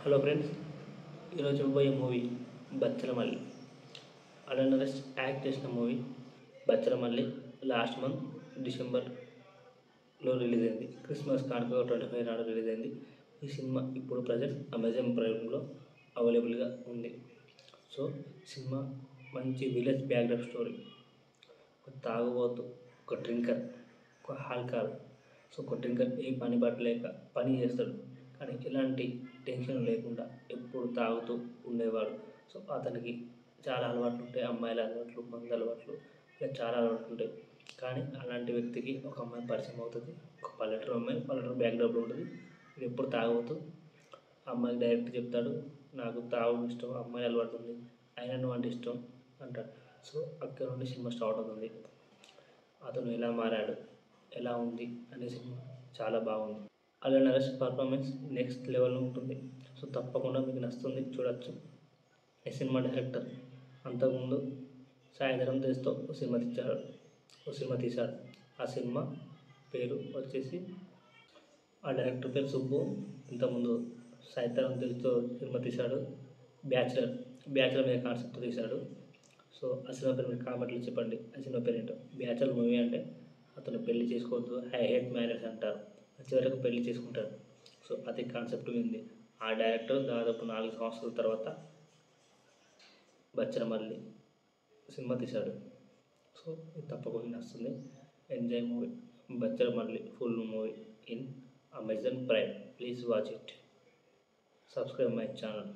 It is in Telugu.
హలో ఫ్రెండ్స్, ఈరోజు చూడబోయే మూవీ బచ్చలమల్లి. అలన్ నరేష్ యాక్ట్ చేసిన మూవీ బచ్చలమల్లి. లాస్ట్ మంత్ డిసెంబర్లో రిలీజ్ అయింది. క్రిస్మస్ కానుక 25 నాడు రిలీజ్ అయింది. ఈ సినిమా ఇప్పుడు ప్రజెంట్ అమెజాన్ ప్రైమ్లో అవైలబుల్గా ఉంది. సో సినిమా మంచి విలేజ్ బ్యాక్గ్రౌండ్ స్టోరీ. ఒక తాగుబోతు, ఒక డ్రింకర్, ఒక హాల్కార్. సో ఒక డ్రింకర్ ఏ పని పట్టలేక పని చేస్తాడు, కానీ ఎలాంటి టెన్షన్ లేకుండా ఎప్పుడు తాగుతూ ఉండేవాడు. సో అతనికి చాలా అలవాట్లు ఉంటాయి, అమ్మాయిల అలవాట్లు, మందు అలవాట్లు, ఇలా చాలా అలవాట్లు ఉంటాయి. కానీ అలాంటి వ్యక్తికి ఒక అమ్మాయి పరిచయం అవుతుంది. ఒక పల్లెటూరు అమ్మాయి, పల్లెటూరు బ్యాక్గ్రౌండ్లో ఉంటుంది. ఇది ఎప్పుడు తాగుతూ అమ్మాయికి డైరెక్ట్ చెప్తాడు, నాకు తాగుడు ఇష్టం, అమ్మాయి అలవాటు ఉంది, అయినా నువ్వు అంటే ఇష్టం అంటాడు. సో అక్కడ నుండి సినిమా స్టార్ట్ అవుతుంది. అతను ఎలా మారాడు, ఎలా ఉంది అనే సినిమా చాలా బాగుంది. అలన్ నరేష్ పర్ఫార్మెన్స్ నెక్స్ట్ లెవెల్లో ఉంటుంది. సో తప్పకుండా మీకు నచ్చుతుంది, చూడొచ్చు. ఈ సినిమా డైరెక్టర్ అంతకుముందు సాయంత్రం తేజ్తో ఒక సినిమా తీశాడు. ఆ సినిమా పేరు వచ్చేసి, ఆ డైరెక్టర్ పేరు సుబ్బు. ఇంతకుముందు సాయంత్రం తేజ్తో సినిమా తీశాడు బ్యాచులర్ మీద కాన్సెప్ట్ తీశాడు. సో ఆ సినిమా పేరు మీరు కామెంట్లో చెప్పండి, ఆ సినిమా పేరు ఏంటో. బ్యాచులర్ మూవీ అంటే అతను పెళ్లి చేసుకోవద్దు, ఐ హేట్ మ్యారేజ్ అంటారు, చివరకు పెళ్లి చేసుకుంటాడు. సో అది కాన్సెప్ట్ ఉంది. ఆ డైరెక్టర్ దాదాపు 4 సంవత్సరాల తర్వాత బచ్చలమల్లి సినిమా తీశాడు. సో ఇది తప్పకుండా నచ్చుతుంది. Enjoy movie Bachhala Malli full movie in Amazon prime. Please watch it. Subscribe my channel.